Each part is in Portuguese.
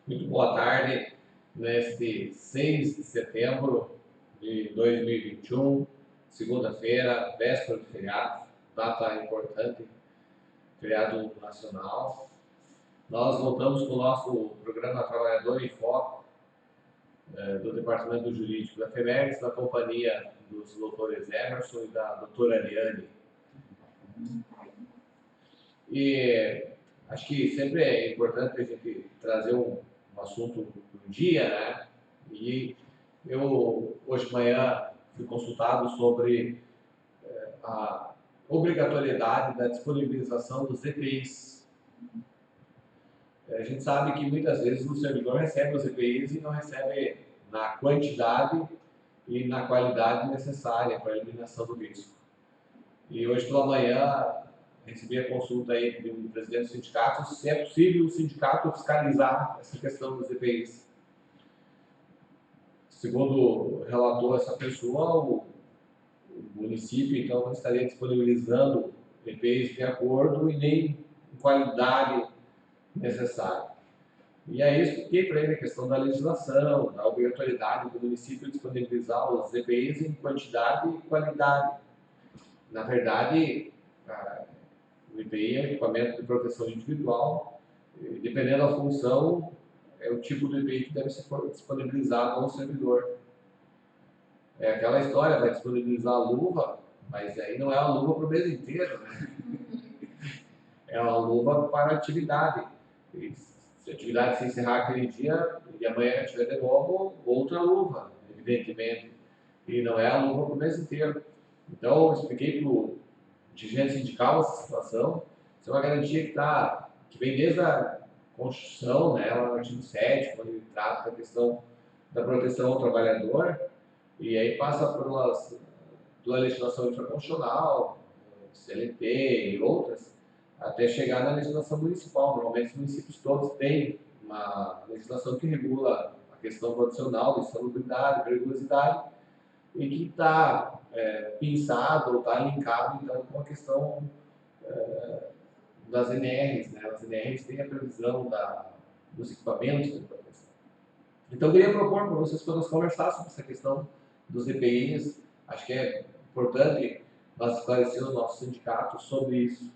Muito boa tarde, neste 6 de setembro de 2021, segunda-feira, véspera de feriado, data importante, feriado nacional. Nós voltamos com o nosso programa Trabalhador em Foco, do Departamento Jurídico da FEMERGS, na companhia dos doutores Emerson e da doutora Ariane. E acho que sempre é importante a gente trazer um assunto do dia, né? E eu, hoje de manhã, fui consultado sobre a obrigatoriedade da disponibilização dos EPIs. A gente sabe que muitas vezes o servidor recebe os EPIs e não recebe na quantidade e na qualidade necessária para a eliminação do risco. E hoje pela manhã recebi a consulta aí do presidente do sindicato se é possível o sindicato fiscalizar essa questão dos EPIs. Segundo relatou essa pessoa, o município então não estaria disponibilizando EPIs de acordo e nem em qualidade necessária. E aí eu expliquei para ele a questão da legislação, da obrigatoriedade do município disponibilizar os EPIs em quantidade e qualidade. Na verdade, o EPI é um equipamento de proteção individual, e, dependendo da função, é o tipo do EPI que deve ser disponibilizado ao servidor. É aquela história, vai disponibilizar a luva, mas aí não é a luva para o mês inteiro, né? É uma luva para a atividade. E se a atividade se encerrar aquele dia e amanhã tiver de novo, outra luva, evidentemente. E não é a luva para o mês inteiro. Então, eu expliquei para o dirigente sindical essa situação. Isso é uma garantia que vem desde a Constituição, né, lá no artigo 7, quando ele trata da questão da proteção ao trabalhador, e aí passa pela legislação infraconstitucional, CLT e outras, até chegar na legislação municipal. Normalmente os municípios todos têm uma legislação que regula a questão condicional de salubridade, periculosidade, e que está pensado ou está linkado então com a questão das NRs, né? As NRs têm a previsão dos equipamentos de proteção. Então eu queria propor para vocês que nós conversássemos essa questão dos EPIs. Acho que é importante nós esclarecer o nosso sindicato sobre isso.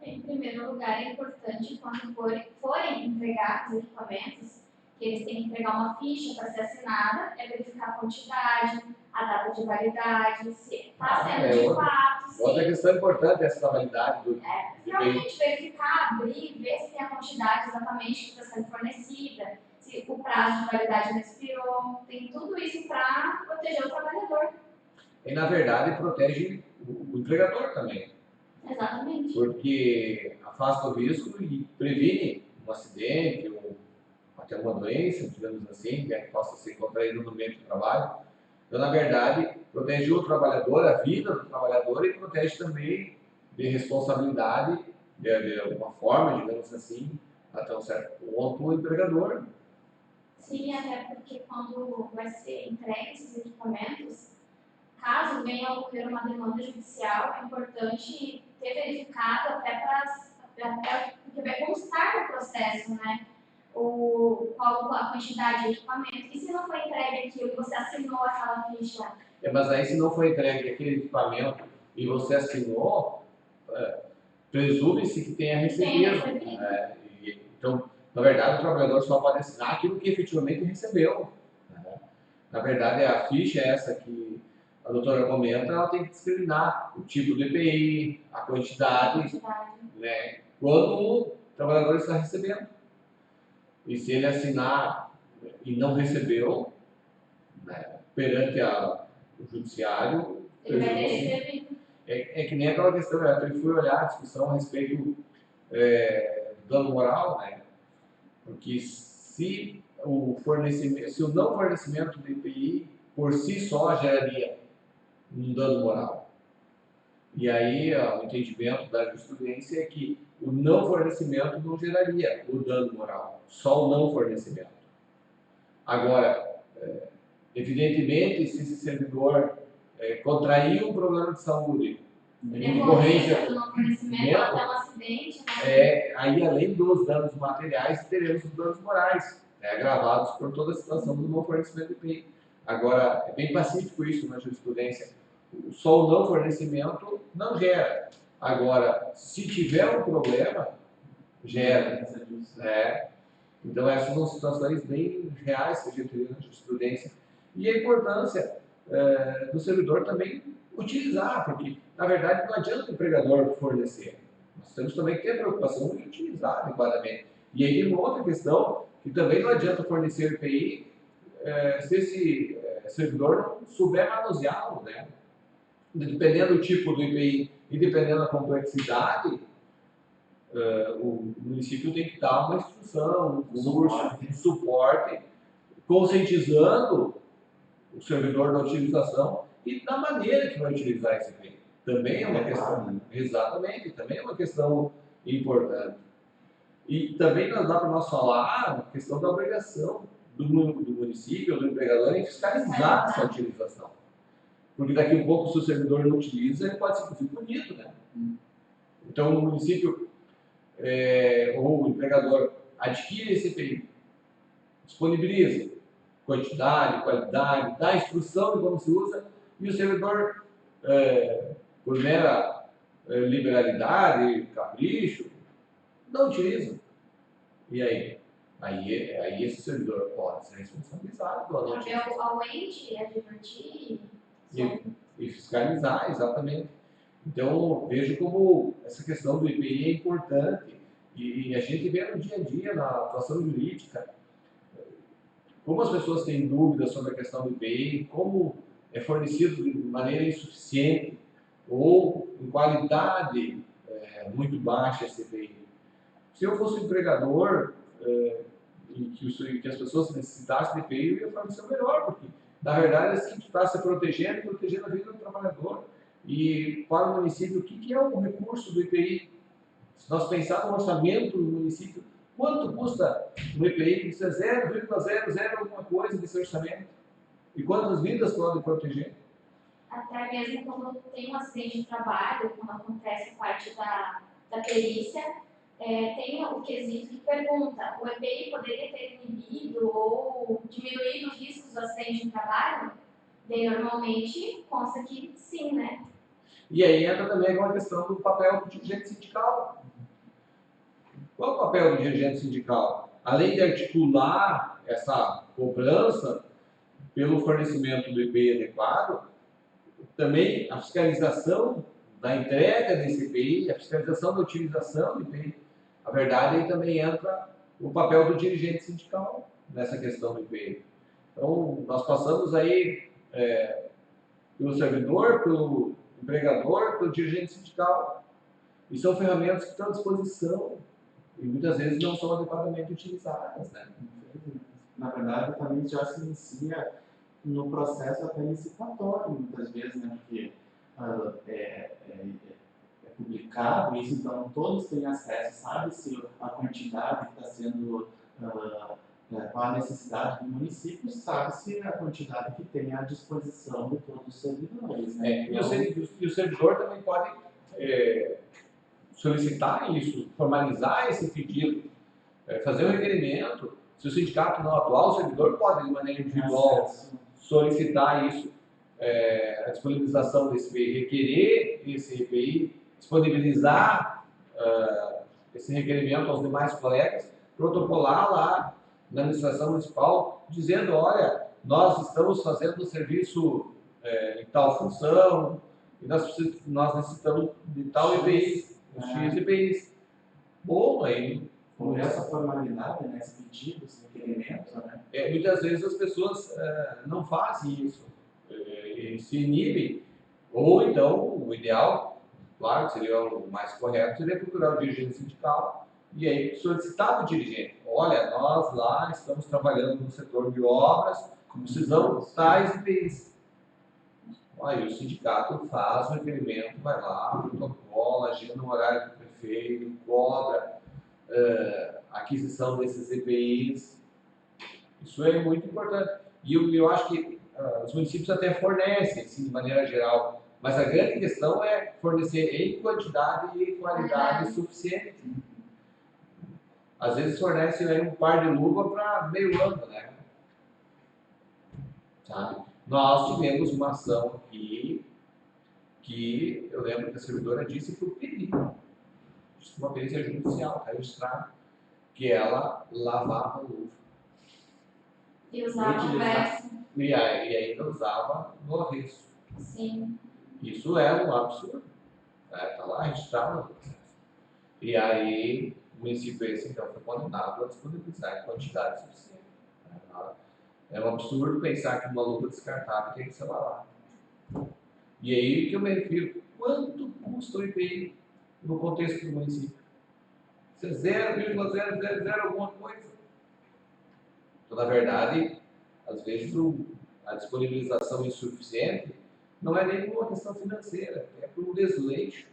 Em primeiro lugar, é importante, quando forem entregar os equipamentos, que eles têm que entregar uma ficha para ser assinada, é verificar a quantidade, a data de validade, se está sendo de fato. Outra questão importante é essa validade do realmente verificar, abrir, ver se tem a quantidade exatamente que está sendo fornecida, se o prazo de validade não expirou, tem tudo isso para proteger o trabalhador. E, na verdade, protege o empregador também. Exatamente. Porque afasta o risco e previne um acidente ou até uma doença, digamos assim, que possa ser contraída no meio do trabalho. Então, na verdade, protege o trabalhador, a vida do trabalhador, e protege também de responsabilidade, de alguma forma, digamos assim, até um certo ponto, o empregador. Sim, até porque quando vai ser entregue esses equipamentos, caso venha a ocorrer uma demanda judicial, é importante ter verificado até porque vai constar no processo, né? Qual a quantidade de equipamento. E se não foi entregue aquilo, você assinou aquela ficha? Mas aí se não foi entregue aquele equipamento e você assinou, presume-se que tenha recebido. Então, na verdade, o trabalhador só pode assinar aquilo que efetivamente recebeu. Na verdade, a ficha é essa que a doutora comenta, ela tem que discriminar o tipo do EPI, a quantidade, né, quando o trabalhador está recebendo. E se ele assinar e não recebeu, né, perante o judiciário, ele vai ter recebido. É que nem aquela questão, eu fui olhar a discussão a respeito do dano moral, né? Porque se o não fornecimento do EPI por si só geraria um dano moral. E aí o entendimento da jurisprudência é que o não fornecimento não geraria o dano moral, só o não fornecimento. Agora, evidentemente, se esse servidor contrair um problema de saúde, decorrência do não fornecimento, até uma acidente, né? Aí além dos danos materiais, teremos os danos morais, né, agravados por toda a situação do não fornecimento de EPI. Agora, é bem pacífico isso na jurisprudência. Só o não fornecimento não gera. Agora, se tiver um problema, gera. Né? Então, essas são situações bem reais que a gente vê na jurisprudência. E a importância do servidor também utilizar, porque, na verdade, não adianta o empregador fornecer. Nós temos também que ter a preocupação de utilizar adequadamente. E aí tem uma outra questão, que também não adianta fornecer o EPI se esse servidor não souber manuseá-lo, né? Dependendo do tipo do EPI e dependendo da complexidade, o município tem que dar uma instrução, um curso, um suporte, conscientizando o servidor da utilização e da maneira que vai utilizar esse EPI. Também é uma questão, exatamente, também é uma questão importante. E também dá para nós falar a questão da obrigação do município, do empregador, em fiscalizar essa utilização. Porque daqui a pouco, se o servidor não utiliza, ele pode ser punido, né? Então, o município ou o empregador adquire esse EPI, disponibiliza quantidade, qualidade, dá instrução de como se usa, e o servidor, por mera liberalidade, capricho, não utiliza. E aí? Aí esse servidor pode ser responsabilizado pela não utilização. Cabe ao ente advertir E fiscalizar, exatamente. Então, vejo como essa questão do IPI é importante e a gente vê no dia a dia, na atuação jurídica, como as pessoas têm dúvidas sobre a questão do IPI, como é fornecido de maneira insuficiente ou em qualidade muito baixa esse IPI. Se eu fosse empregador e que as pessoas necessitassem de IPI, eu ia fornecer o melhor, porque na verdade assim, tu está se protegendo e protegendo a vida do trabalhador. E para o município, o que é o recurso do IPI? Se nós pensarmos no orçamento do município, quanto custa um IPI que precisa 0,00 alguma coisa desse orçamento? E quantas vidas pode proteger? Até mesmo quando tem um acidente de trabalho, quando acontece parte da perícia, tem o quesito que pergunta: o EPI poderia ter inibido ou diminuído os riscos do acidente de trabalho? Daí, normalmente, consta que sim, né? E aí entra também aquela questão do papel do dirigente sindical. Qual é o papel do dirigente sindical? Além de articular essa cobrança pelo fornecimento do EPI adequado, também a fiscalização da entrega desse EPI, a fiscalização da utilização do EPI. A verdade, aí também entra o papel do dirigente sindical nessa questão do EPI. Então, nós passamos aí pelo servidor, pelo empregador, pelo dirigente sindical. E são ferramentas que estão à disposição e muitas vezes não são adequadamente utilizadas, né? Na verdade, também já se inicia no processo até licitatório, muitas vezes, né? Porque é publicado isso, então todos têm acesso, sabe-se a quantidade que está sendo, qual a necessidade do município, sabe-se a quantidade que tem à disposição de todos os servidores. Né? E o servidor também pode solicitar isso, formalizar esse pedido, fazer um requerimento. Se o sindicato não atuar, o servidor pode, de maneira individual, solicitar isso, a disponibilização desse EPI, requerer esse EPI, disponibilizar esse requerimento aos demais colegas, protocolar lá na administração municipal, dizendo: olha, nós estamos fazendo um serviço em tal função, e nós necessitamos de tal EPI, X EPIs. Bom, aí... Por essa formalidade, né, esse pedido, esse requerimento, né? Muitas vezes as pessoas não fazem isso, e se inibem, ou então, o ideal, claro, que seria o mais correto, seria procurar o dirigente sindical e aí solicitar do dirigente: olha, nós lá estamos trabalhando no setor de obras, precisamos tais EPIs. Aí o sindicato faz o requerimento, vai lá, protocola, agenda no horário do prefeito, cobra a aquisição desses EPIs. Isso é muito importante. E eu acho que os municípios até fornecem, assim, de maneira geral, Mas a grande questão é fornecer em quantidade e qualidade suficiente. Às vezes fornece aí um par de luva para meio ano, né? Sabe? Nós tivemos uma ação aqui que eu lembro que a servidora disse por pedido, uma perícia judicial, registrada, que ela lavava luva. E usava o verso. E ainda usava no avesso. Sim. Isso é um absurdo. Está lá registrado no processo. E aí, o município esse, então, foi condenado a disponibilizar em quantidade suficiente. É um absurdo pensar que uma luva descartável tem que ser lavada. E aí que eu me refiro, quanto custa o IPI no contexto do município? Isso é 0,000 alguma coisa. Então, na verdade, às vezes a disponibilização insuficiente não é nem uma questão financeira, é por um desleixo.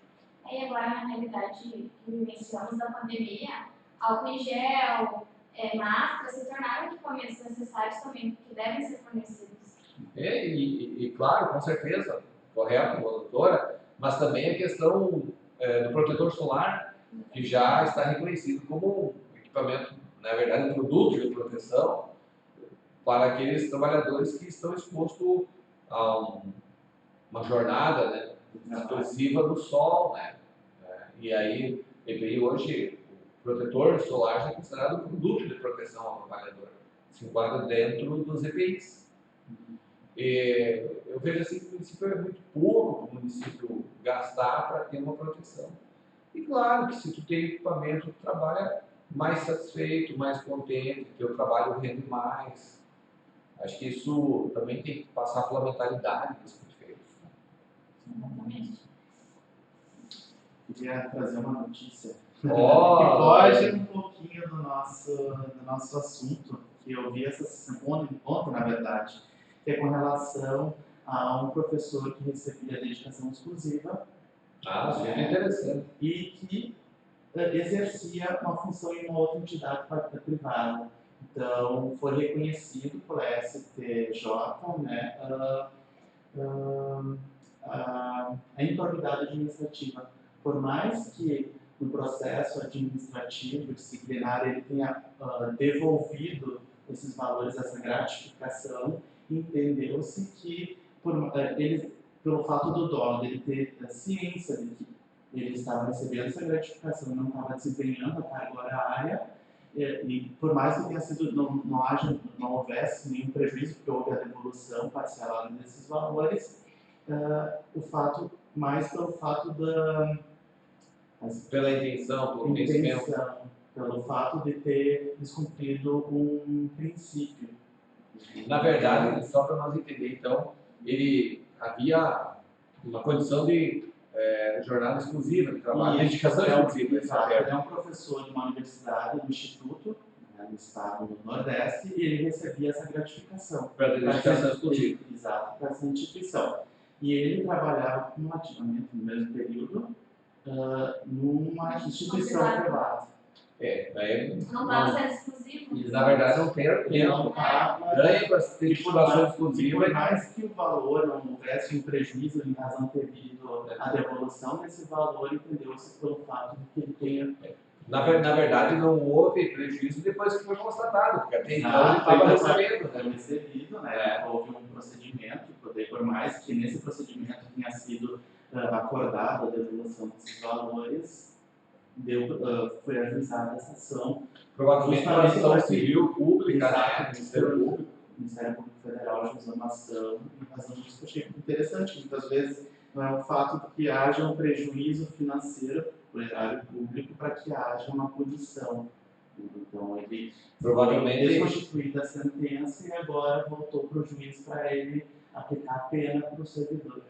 E agora, na realidade que vivenciamos da pandemia, álcool em gel, máscara se tornaram equipamentos necessários também, que devem ser fornecidos. E claro, com certeza, correto, doutora, mas também a questão do protetor solar, que já está reconhecido como um equipamento, na verdade, um produto de proteção para aqueles trabalhadores que estão expostos a uma jornada, né, expressiva do sol, né? E aí, EPI hoje, o protetor solar já é considerado um produto de proteção ao trabalhador, se enquadra dentro dos EPIs. E eu vejo assim que o município é muito pouco para o município gastar para ter uma proteção. E claro que se tu tem equipamento, tu trabalha mais satisfeito, mais contente, teu trabalho rende mais. Acho que isso também tem que passar pela mentalidade dos prefeitos. Exatamente. Queria trazer uma notícia que foge um pouquinho do nosso assunto, que eu vi ontem, na verdade, que é com relação a um professor que recebia dedicação exclusiva. Isso é interessante. E que exercia uma função em uma outra entidade privada. Então, foi reconhecido pela STJ, né, a improbidade administrativa. Por mais que no processo administrativo disciplinar ele tenha devolvido esses valores, essa gratificação, entendeu-se que pelo fato do dono ele ter ciência de que ele estava recebendo essa gratificação, não estava desempenhando a carga horária, e por mais que tenha sido, não houvesse nenhum prejuízo, porque houve a devolução parcelada desses valores, pelo fato da... Pela intenção, pelo conhecimento. Pelo fato de ter descumprido um princípio. Na verdade, só para nós entender, então, ele havia uma condição de jornada exclusiva, de trabalho, de dedicação exclusiva. Ele é um professor de uma universidade, do Instituto, no estado do Nordeste, e ele recebia essa gratificação. Para dedicação exclusiva. Exato, para essa instituição. E ele trabalhava cumulativamente no mesmo período numa instituição privada. Não estava sendo exclusivo. Na verdade, não tem argumento. Ganha para ter titulação exclusiva. Por mais que o valor não houvesse um prejuízo em razão de ter vindo a devolução desse valor, entendeu-se pelo fato de que ele tenha... Na verdade, não houve prejuízo depois que foi constatado, porque até então ele estava recebido, né? Houve um procedimento, por mais que nesse procedimento tenha sido acordado a devolução desses valores, foi ajuizada essa ação. Provavelmente uma ação civil pública, né? O Ministério Público Federal ajuizou uma ação em razão disso, que eu achei interessante. Muitas vezes não é o fato de que haja um prejuízo financeiro para o erário público para que haja uma punição. Então, ele provavelmente foi desconstituída a sentença e agora voltou para o juiz para ele aplicar a pena para o servidor.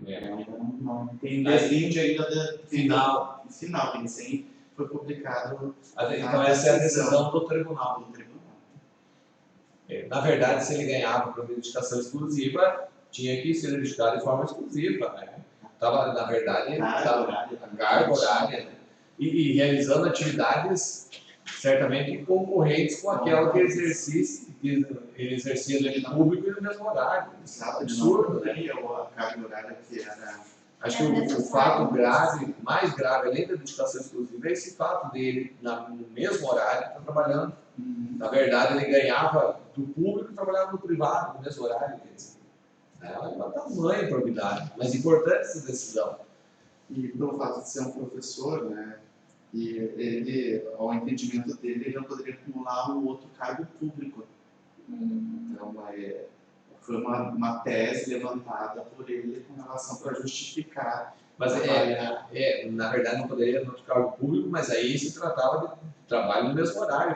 Ainda não tem desvinde ainda do final, que sim foi publicado. Então, essa é a decisão do tribunal. Na verdade, se ele ganhava por dedicação exclusiva, tinha que ser dedicado de forma exclusiva, né? Estava, na verdade, carga horária, né? E realizando atividades certamente concorrentes com aquela que ele exercia no público e no mesmo horário. Exato, Absurdo, né? né? A carga horária que era. Acho que o fato grave, mais grave, além da dedicação exclusiva, é esse fato dele, no mesmo horário, estar trabalhando. Na verdade, ele ganhava do público e trabalhava no privado, no mesmo horário. É uma tamanha probidade, mas importante essa decisão. E pelo fato de ser um professor, né? E ele, ao entendimento dele, ele não poderia acumular um outro cargo público. Então, foi uma tese levantada por ele com relação para justificar. Mas na verdade não poderia no cargo público, mas aí se tratava de trabalho no mesmo horário.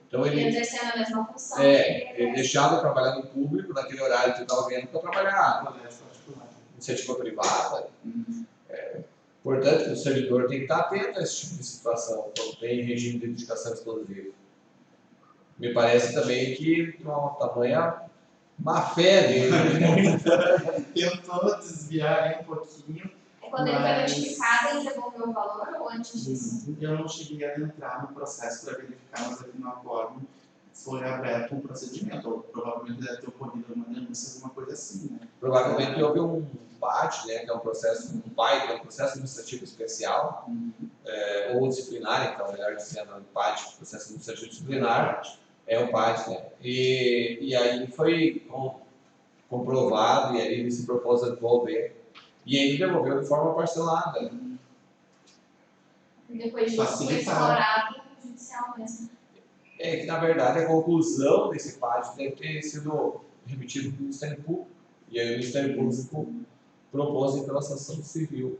Então ele exercendo a mesma função. Ele deixava de trabalhar no público, naquele horário que estava ganhando, para trabalhar no colégio particular. Iniciativa privada. Portanto, o servidor tem que estar atento a esse tipo de situação, quando tem regime de dedicação exclusiva. Me parece também que uma tamanha má fé dele. Tentou desviar um pouquinho. Quando ele foi notificado, ele devolveu o valor ou antes disso? Eu não cheguei a entrar no processo para verificar, mas aqui no acordo foi aberto um procedimento, ou provavelmente deve ter ocorrido uma denúncia, alguma coisa assim, né? Provavelmente houve um PAD, né, que é um processo, PAI, que é um processo administrativo especial, ou disciplinar, então, melhor dizendo, um PAD, processo administrativo disciplinar, é o PAD, né? E aí foi comprovado, e aí ele se propôs a devolver, e ele devolveu de forma parcelada. Depois disso foi explorado judicial mesmo. Que na verdade a conclusão desse PAD deve ter sido remetido para o Ministério Público, e aí o Ministério Público propôs então a ação civil,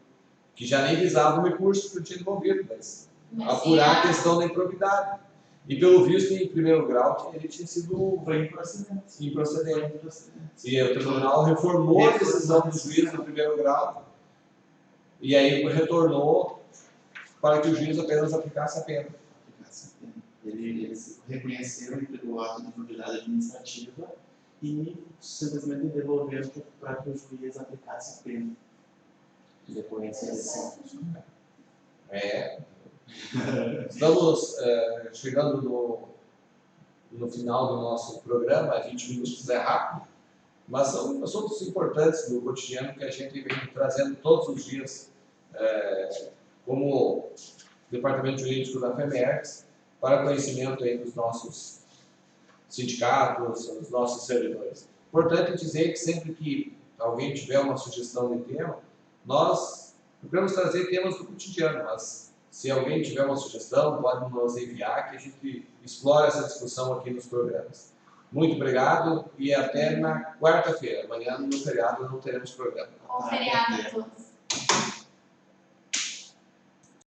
que já nem visava o recurso que eu tinha envolvido, mas apurar a questão da improbidade. E pelo visto, em primeiro grau, ele tinha sido improcedente. E o tribunal reformou a decisão do juiz no primeiro grau, e aí retornou para que o juiz apenas aplicasse a pena. Eles reconheceram o ato de improbidade administrativa e simplesmente devolveram para que o juiz aplicasse a pena. Depois Estamos chegando no final do nosso programa, 20 minutos é rápido, mas são assuntos importantes do cotidiano que a gente vem trazendo todos os dias, como Departamento Jurídico da FEMERGS, para conhecimento aí dos nossos sindicatos, dos nossos servidores. Importante dizer que sempre que alguém tiver uma sugestão de tema, nós procuramos trazer temas do cotidiano, mas se alguém tiver uma sugestão, pode nos enviar, que a gente explora essa discussão aqui nos programas. Muito obrigado e até na quarta-feira. Amanhã, no feriado, não teremos programa. Bom feriado a todos.